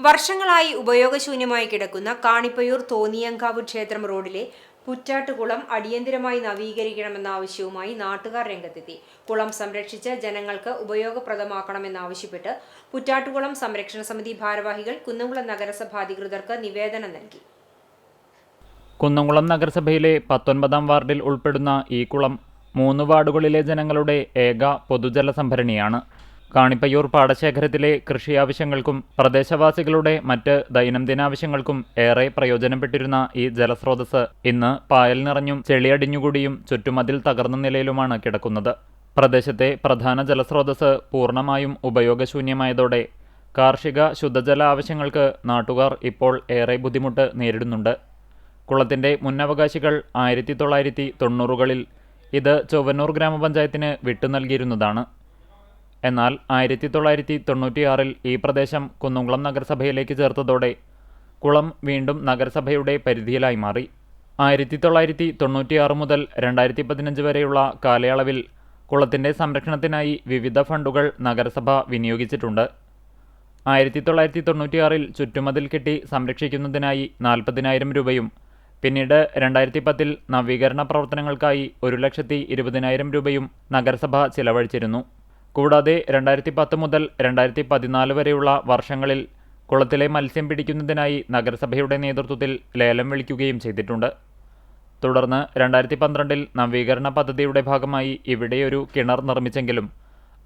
വർഷങ്ങളായി ഉപയോഗശൂന്യമായി കിടക്കുന്ന കാണിപ്പയൂർ തോന്നിയങ്കാവ് ക്ഷേത്രം റോഡിലെ പുറ്റാട്ടുകുളം അടിയന്തരമായി നവീകരിക്കണമെന്ന ആവശ്യവുമായി നാട്ടുകാർ രംഗത്തെത്തി. കുളം സംരക്ഷിച്ച് ജനങ്ങൾക്ക് ഉപയോഗപ്രദമാക്കണമെന്നാവശ്യപ്പെട്ട് പുറ്റാട്ടുകുളം സംരക്ഷണ സമിതി ഭാരവാഹികൾ കുന്നംകുളം നഗരസഭ അധികൃതർക്ക് നിവേദനം നൽകി. കുന്നംകുളം നഗരസഭയിലെ 19-ാം വാർഡിൽ ഉൾപ്പെടുന്ന ഈ കുളം 3 വാർഡുകളിലെ ജനങ്ങളുടെ ഏക പൊതുജല സംഭരണിയാണ്. കാണിപ്പയ്യൂർ പാടശേഖരത്തിലെ കൃഷി ആവശ്യങ്ങൾക്കും പ്രദേശവാസികളുടെ മറ്റ് ദൈനംദിനാവശ്യങ്ങൾക്കും ഏറെ പ്രയോജനപ്പെട്ടിരുന്ന ഈ ജലസ്രോതസ് ഇന്ന് പായൽ നിറഞ്ഞും ചെളിയടിഞ്ഞുകൂടിയും ചുറ്റുമതിൽ തകർന്ന നിലയിലുമാണ് കിടക്കുന്നത്. പ്രദേശത്തെ പ്രധാന ജലസ്രോതസ് പൂർണ്ണമായും ഉപയോഗശൂന്യമായതോടെ കാർഷിക ശുദ്ധജല ആവശ്യങ്ങൾക്ക് നാട്ടുകാർ ഇപ്പോൾ ഏറെ ബുദ്ധിമുട്ട് നേരിടുന്നുണ്ട്. കുളത്തിന്റെ മുന്നവകാശികൾ 1990കളിൽ ഇത് ചൊവ്വന്നൂർ ഗ്രാമപഞ്ചായത്തിന് വിട്ടു നൽകിയിരുന്നതാണ്. എന്നാൽ 1996-ൽ ഈ പ്രദേശം കുന്നംകുളം നഗരസഭയിലേക്ക് ചേർത്തതോടെ കുളം വീണ്ടും നഗരസഭയുടെ പരിധിയിലായി മാറി. 1996 മുതൽ 2015 വരെയുള്ള കാലയളവിൽ കുളത്തിന്റെ സംരക്ഷണത്തിനായി വിവിധ ഫണ്ടുകൾ നഗരസഭ വിനിയോഗിച്ചിട്ടുണ്ട്. 1996-ൽ ചുറ്റുമതിൽ കെട്ടി സംരക്ഷിക്കുന്നതിനായി 40,000 രൂപയും പിന്നീട് 2010-ൽ നവീകരണ പ്രവർത്തനങ്ങൾക്കായി 1,20,000 രൂപയും നഗരസഭ ചിലവഴിച്ചിരുന്നു. കൂടാതെ 2010 മുതൽ 2014 വരെയുള്ള വർഷങ്ങളിൽ കുളത്തിലെ മത്സ്യം പിടിക്കുന്നതിനായി നഗരസഭയുടെ നേതൃത്വത്തിൽ ലേലം വിളിക്കുകയും ചെയ്തിട്ടുണ്ട്. തുടർന്ന് 2012-ൽ നവീകരണ പദ്ധതിയുടെ ഭാഗമായി ഇവിടെയൊരു കിണർ നിർമ്മിച്ചെങ്കിലും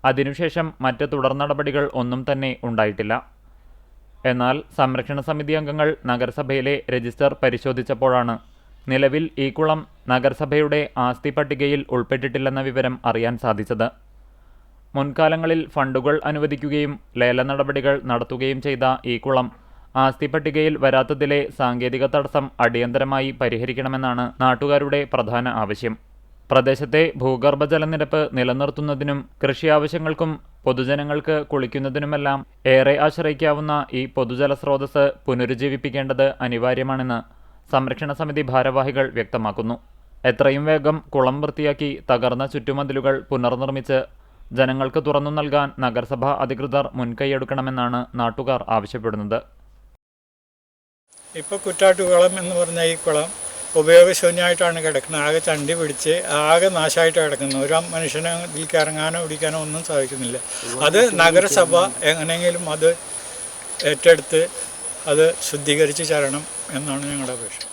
അതിനുശേഷം മറ്റ് തുടർ നടപടികൾ ഒന്നും തന്നെ ഉണ്ടായിട്ടില്ല. എന്നാൽ സംരക്ഷണ സമിതി അംഗങ്ങൾ നഗരസഭയിലെ രജിസ്റ്റർ പരിശോധിച്ചപ്പോഴാണ് നിലവിൽ ഈ കുളം നഗരസഭയുടെ ആസ്തി പട്ടികയിൽ ഉൾപ്പെട്ടിട്ടില്ലെന്ന വിവരം അറിയാൻ സാധിച്ചത്. മുൻകാലങ്ങളിൽ ഫണ്ടുകൾ അനുവദിക്കുകയും ലേല നടപടികൾ നടത്തുകയും ചെയ്ത ഈ കുളം ആസ്തി പട്ടികയിൽ വരാത്തതിലെ സാങ്കേതിക തടസ്സം അടിയന്തരമായി പരിഹരിക്കണമെന്നാണ് നാട്ടുകാരുടെ പ്രധാന ആവശ്യം. പ്രദേശത്തെ ഭൂഗർഭ ജലനിരപ്പ് നിലനിർത്തുന്നതിനും കൃഷി ആവശ്യങ്ങൾക്കും പൊതുജനങ്ങൾക്ക് കുളിക്കുന്നതിനുമെല്ലാം ഏറെ ആശ്രയിക്കാവുന്ന ഈ പൊതുജല സ്രോതസ് പുനരുജ്ജീവിപ്പിക്കേണ്ടത് അനിവാര്യമാണെന്ന് സംരക്ഷണ സമിതി ഭാരവാഹികൾ വ്യക്തമാക്കുന്നു. എത്രയും വേഗം കുളം വൃത്തിയാക്കി തകർന്ന ചുറ്റുമതിലുകൾ പുനർനിർമ്മിച്ച് ജനങ്ങൾക്ക് തുറന്നു നൽകാൻ നഗരസഭാ അധികൃതർ മുൻകൈയെടുക്കണമെന്നാണ് നാട്ടുകാർ ആവശ്യപ്പെടുന്നത്. ഇപ്പോൾ കുറ്റാട്ടുകുളം എന്ന് പറഞ്ഞ ഈ കുളം ഉപയോഗശൂന്യമായിട്ടാണ് കിടക്കുന്നത്. ആകെ ചണ്ടി പിടിച്ച് ആകെ നാശമായിട്ട് കിടക്കുന്നത്. ഒരു മനുഷ്യന് ഇതിലേക്ക് ഇറങ്ങാനോ പിടിക്കാനോ ഒന്നും സാധിക്കുന്നില്ല. അത് നഗരസഭ എങ്ങനെയെങ്കിലും അത് ഏറ്റെടുത്ത് അത് ശുദ്ധീകരിച്ച് തരണം എന്നാണ് ഞങ്ങളുടെ അപേക്ഷ.